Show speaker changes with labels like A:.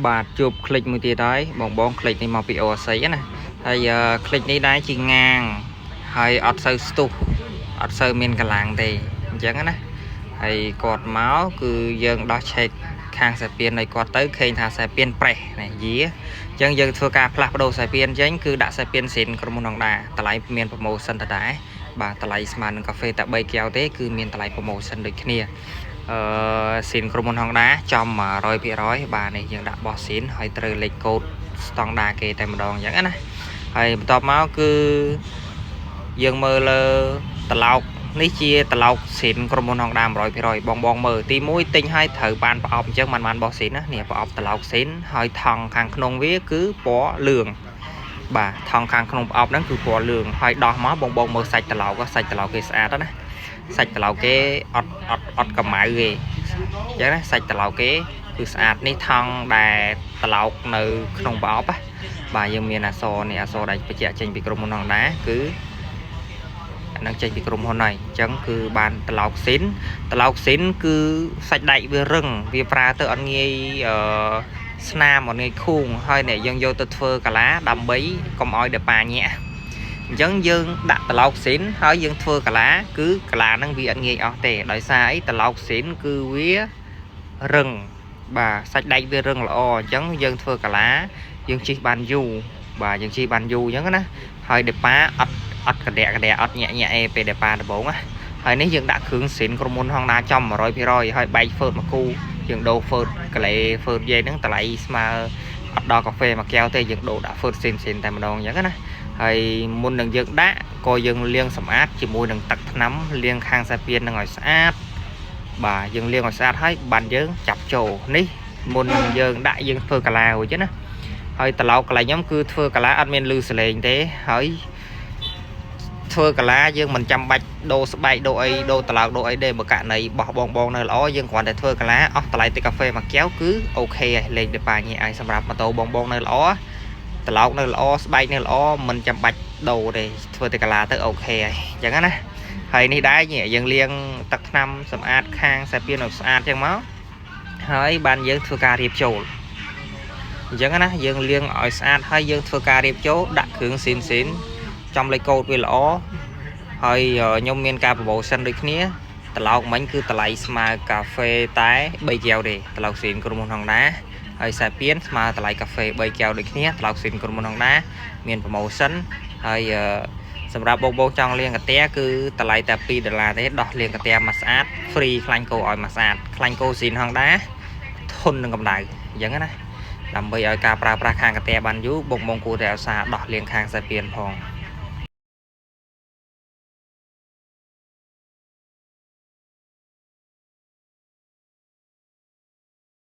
A: បាទជួបคลิกមួយទៀតហើយបងคลิกនេះមកពីអូស័យណាហើយคลิกនេះដែរជាងាងហើយអត់សូវស្ទុះអត់សូវមានកលាំងទេអញ្ចឹងណាហើយគាត់មកគឺយើងដោះឆែកខាងសាពៀនឲ្យគាត់ទៅឃើញថាសាពៀនប្រេះណាយាអញ្ចឹងយើងធ្វើការផ្លាស់ប្ដូរសាពៀនចេញគឺដាក់សាពៀនសិនក្រុមហ៊ុនហុងដាតម្លៃមានប្រូម៉ូសិនតដែរបាទតម្លៃស្មើនឹងកាហ្វេតែ3កែវទេគឺមានតម្លៃប្រូម៉ូសិនដូចគ្នាស៊ីនក្រុមហ៊ុនហុងដាចំ 100% បាទនេះយើងដាក់បោះស៊ីនហើយត្រូវលេខកូដស្តង់ដាគេតែម្ដងអញ្ចឹងណាហើយបន្ទាប់មកគឺយើងមើលលើត្រឡោកនេះជាត្រឡោកស៊ីនក្រុមហ៊ុនហុងដា 100% បងមើលទី1ទិញឲ្យត្រូវបានប្រអប់អញ្ចឹងមិនបានបោះស៊ីនណានេះប្រអប់ត្រឡោកស៊ីនហើយថង់ខាងក្នុងវាគឺពណ៌លឿងបាទថង់ខាងក្នុងប្រអប់ហ្នឹងគឺពណ៌លឿងហើយដោះមកបងមើលសាច់ត្រឡោកគេស្អាតណាសាច់ត្រឡោកគេអត់កម្ៅទេអញ្ចឹងណាសាច់ត្រឡោកគេគឺស្អាតនេះថង់ដែលត្រឡោកនៅក្នុងប្រអប់បាទយើងមានអក្សរនេះអក្សរដែលបញ្ជាក់ចេញពីក្រុមហ៊ុនហុងដាគឺនឹងចេញពីក្រុមហ៊ុនហើយអញ្ចឹងគឺបានត្រឡោកស៊ីនគឺសាច់ដែកវារឹងវាប្រើទៅអត់ងាយស្នាមអត់ងាយខូងហើយអ្នកយើងយកទៅធ្វើកាឡាដើម្បីកុំឲ្យដប៉ាញាក់អញ្ចឹងយើងដាក់ត្រឡោកស៊ីនហើយយើងធ្វើកាឡាគឺកាឡាហ្នឹងវាអត់ងាយអស់ទេដោយសារអីត្រឡោកស៊ីនគឺវារឹងបាទសាច់ដែកវារឹងល្អអញ្ចឹងយើងធ្វើកាឡាយើងជិះបានយូរបាទយើងជិះបានយូរអញ្ចឹងណាហើយដប៉ាអត់កដកអត់ញាក់អេពេលដប៉ាដំបងណាហើយនេះយើងដាក់គ្រឿងស៊ីនក្រុមហ៊ុនហុងដាចំ 100% ហើយបែកហ្វឺតមកគូយើងដូរហ្វឺតកលេហ្វឺតយាយហ្នឹងតម្លៃស្មើអត់ដល់កាហ្វេមួយកែវទេយើងដូរដាក់ហ្វឺតស៊ីនតែម្ដងអញ្ចឹងណាហើយមុននឹងយើងដាក់ក៏យើងលាងសម្អាតជាមួយនឹងទឹកថ្នាំលាងខាងសាពៀននឹងឲ្យស្អាតបាទយើងលាងឲ្យស្អាតហើយបានយើងចាប់ចូលនេះមុននឹងយើងដាក់យើងធ្វើកាឡារួចណាហើយត្រឡោកកន្លែងខ្ញុំគឺធ្វើកាឡាអត់មានលឺសលេងទេហើយធ្វើកាឡាយើងមិនចាំបាច់ដូរស្បែកដូរអីដូរត្រឡោកដូរអីទេបើករណីបោះបងនៅល្អយើងគ្រាន់តែធ្វើកាឡាអស់តម្លៃទឹកកាហ្វេមួយកែវគឺអូខេហើយលេងដប៉ាញ៉ៃឲ្យសម្រាប់ម៉ូតូបងនៅល្អត្រឡោកនៅល្អស្បែកនៅល្អមិនចាំបាច់ដូរទេធ្វើតែកាឡាទៅអូខេហើយអញ្ចឹងណាហើយនេះដែរយើងលាងទឹកថ្នាំសម្អាតខាងសាពៀនឲ្យស្អាតអញ្ចឹងមកហើយបានយើងធ្វើការរៀបចូលអញ្ចឹងណាយើងលាងឲ្យស្អាតហើយយើងធ្វើការរៀបចូលដាក់គ្រឿងស៊ីនចំលេខកូដវាល្អហើយខ្ញុំមានការប្រូម៉ូសិនដូចគ្នាត្រឡោកមិញគឺតម្លៃស្មើកាហ្វេតែ3កែវទេត្រឡោកស៊ីនក្រុមហ៊ុនហុងដាហើយសាពៀនស្មើតម្លៃកាហ្វេ3កែវដូចគ្នាត្រឡោកស៊ីនក្រុមហ៊ុនហុងដាមានប្រូម៉ូសិនហើយសម្រាប់បងចង់លាងកាទះគឺតម្លៃតែ$2ទេដោះលាងកាទះមកស្អាត free ខ្លាញ់គោឲ្យមកស្អាតខ្លាញ់គោស៊ីនហុងដាធន់នឹងកម្ដៅអញ្ចឹងណាដើម្បីឲ្យការប្រើប្រាស់ខាងកាទះបានយូរបងគួរតែឧស្សាហ៍ដោះលាងខាងសាពៀនផង